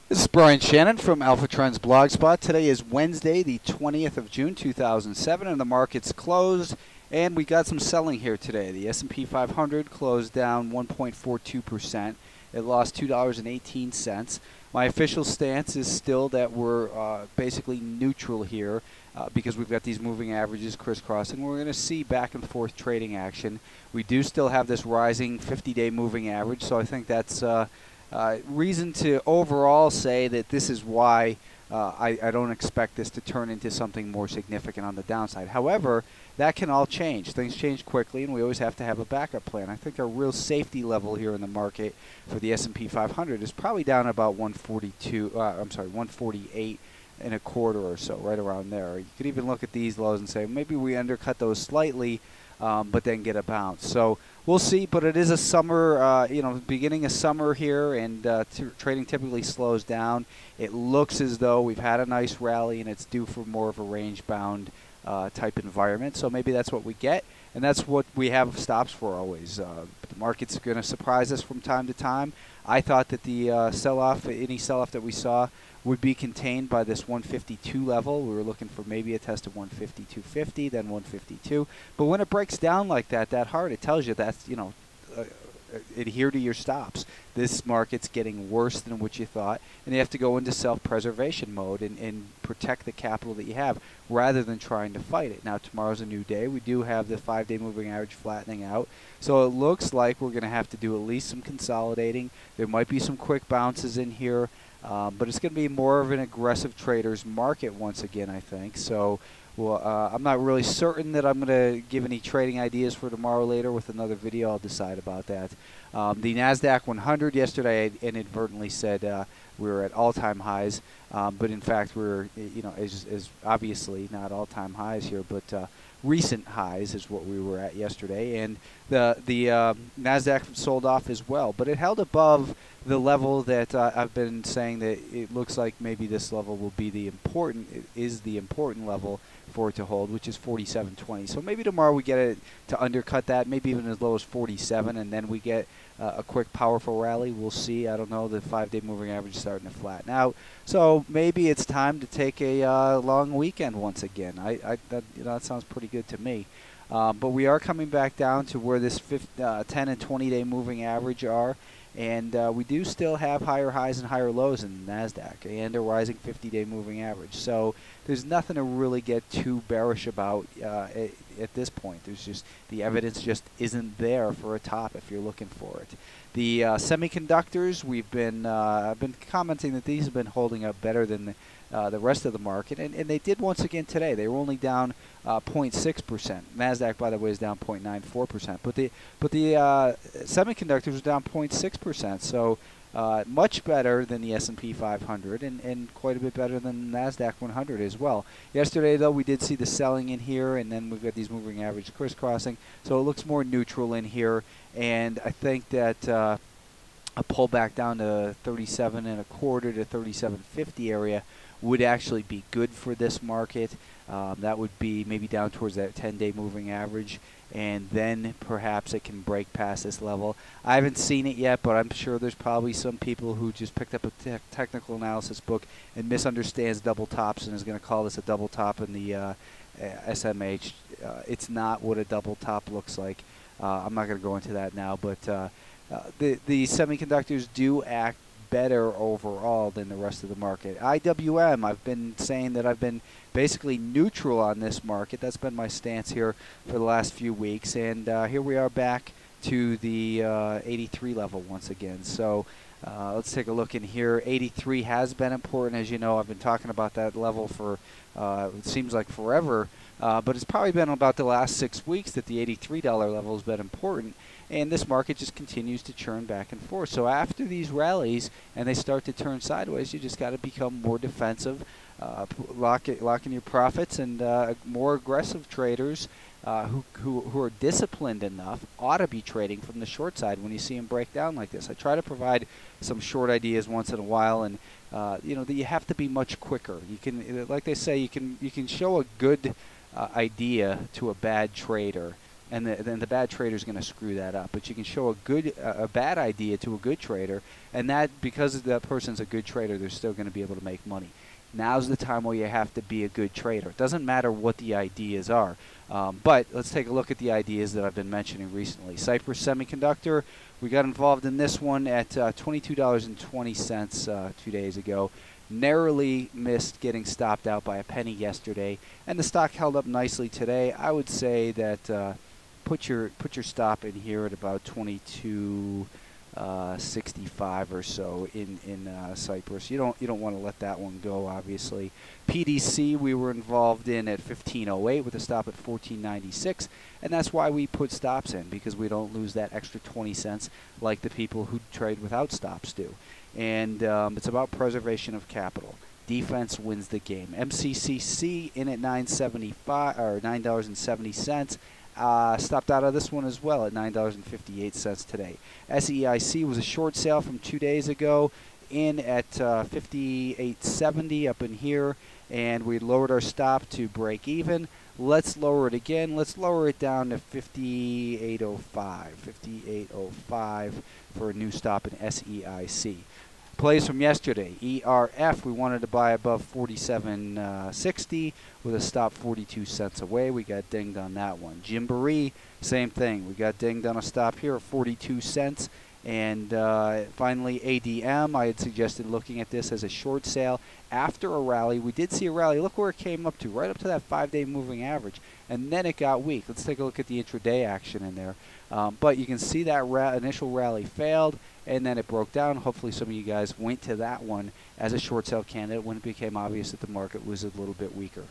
This is Brian Shannon from Alpha Trends Blogspot. Today is Wednesday, the 20th of June, 2007, and the market's closed. And we got some selling here today. The S&P 500 closed down 1.42%. It lost $2.18. My official stance is still that we're basically neutral here because we've got these moving averages crisscrossing. We're going to see back and forth trading action. We do still have this rising 50-day moving average, so I think that's reason to overall say that this is why I don't expect this to turn into something more significant on the downside. However, that can all change. Things change quickly, and we always have to have a backup plan. I think a real safety level here in the market for the S&P 500 is probably down about 148 and a quarter or so, right around there. You could even look at these lows and say maybe we undercut those slightly, but then get a bounce. So we'll see, but it is a summer, beginning of summer here, and trading typically slows down. It looks as though we've had a nice rally, and it's due for more of a range-bound type environment. So maybe that's what we get, and that's what we have stops for always. The market's going to surprise us from time to time. I thought that the sell-off, any sell-off that we saw, would be contained by this 152 level. We were looking for maybe a test of 152.50, then 152. But when it breaks down like that hard, it tells you that's, adhere to your stops. This market's getting worse than what you thought, and you have to go into self-preservation mode and protect the capital that you have rather than trying to fight it. Now, tomorrow's a new day. We do have the 5-day moving average flattening out, so it looks like we're going to have to do at least some consolidating. There might be some quick bounces in here. But it's going to be more of an aggressive traders market once again, I think. So I'm not really certain that I'm going to give any trading ideas for tomorrow. Later with another video, I'll decide about that. The Nasdaq 100 yesterday, I inadvertently said we were at all-time highs, but in fact we're, is obviously not all-time highs here, but recent highs is what we were at yesterday, and the Nasdaq sold off as well, but it held above the level that I've been saying that it looks like maybe this level will be the important level for it to hold, which is 47.20. So maybe tomorrow we get it to undercut that, maybe even as low as 47, and then we get a quick powerful rally. We'll see. I don't know. The 5-day moving average is starting to flatten out, so maybe it's time to take a long weekend once again. That sounds pretty good to me. But we are coming back down to where this 10 and 20-day moving average are. And we do still have higher highs and higher lows in the Nasdaq and a rising 50-day moving average. So there's nothing to really get too bearish about at this point. There's just the evidence just isn't there for a top if you're looking for it. The semiconductors, I've been commenting that these have been holding up better than the rest of the market, and they did once again today. They were only down 0.6%. Nasdaq, by the way, is down 0.94%, but the semiconductors were down 0.6%. So much better than the S&P 500, and quite a bit better than the Nasdaq 100 as well. Yesterday, though, we did see the selling in here, and then we've got these moving average crisscrossing, so it looks more neutral in here. And I think that a pullback down to 37 and a quarter to 37.50 area would actually be good for this market. That would be maybe down towards that 10-day moving average, and then perhaps it can break past this level. I haven't seen it yet, but I'm sure there's probably some people who just picked up a technical analysis book and misunderstands double tops and is going to call this a double top in the SMH. It's not what a double top looks like. I'm not going to go into that now, but the semiconductors do act better overall than the rest of the market. IWM, I've been saying that I've been basically neutral on this market. That's been my stance here for the last few weeks, and here we are back to the 83 level once again. So let's take a look in here. 83 has been important. As you know, I've been talking about that level for it seems like forever, but it's probably been about the last 6 weeks that the $83 level has been important. And this market just continues to churn back and forth. So after these rallies and they start to turn sideways, you just got to become more defensive, lock in your profits, and more aggressive traders who are disciplined enough ought to be trading from the short side when you see them break down like this. I try to provide some short ideas once in a while, and that you have to be much quicker. You can, like they say, you can show a good idea to a bad trader, and then the bad trader is going to screw that up. But you can show a bad idea to a good trader, and that because that person's a good trader, they're still going to be able to make money. Now's the time where you have to be a good trader. It doesn't matter what the ideas are. But let's take a look at the ideas that I've been mentioning recently. Cypress Semiconductor, we got involved in this one at $22.20 2 days ago. Narrowly missed getting stopped out by a penny yesterday, and the stock held up nicely today. I would say that put your stop in here at about 22.65 or so in Cypress. You don't want to let that one go, obviously. PDC we were involved in at 15.08 with a stop at 14.96, and that's why we put stops in, because we don't lose that extra 20 cents like the people who trade without stops do. And it's about preservation of capital. Defense wins the game. MCCC in at $9.75 or $9.70. Stopped out of this one as well at $9.58 today. SEIC was a short sale from 2 days ago, in at 58.70 up in here, and we lowered our stop to break even. Let's lower it again. Let's lower it down to 58.05. 58.05 for a new stop in SEIC. Plays from yesterday. ERF, we wanted to buy above 47.60 with a stop 42 cents away. We got dinged on that one. Gymboree, same thing. We got dinged on a stop here at 42 cents. And finally, ADM, I had suggested looking at this as a short sale after a rally. We did see a rally. Look where it came up to, right up to that 5-day moving average. And then it got weak. Let's take a look at the intraday action in there. But you can see that initial rally failed, and then it broke down. Hopefully some of you guys went to that one as a short sale candidate when it became obvious that the market was a little bit weaker.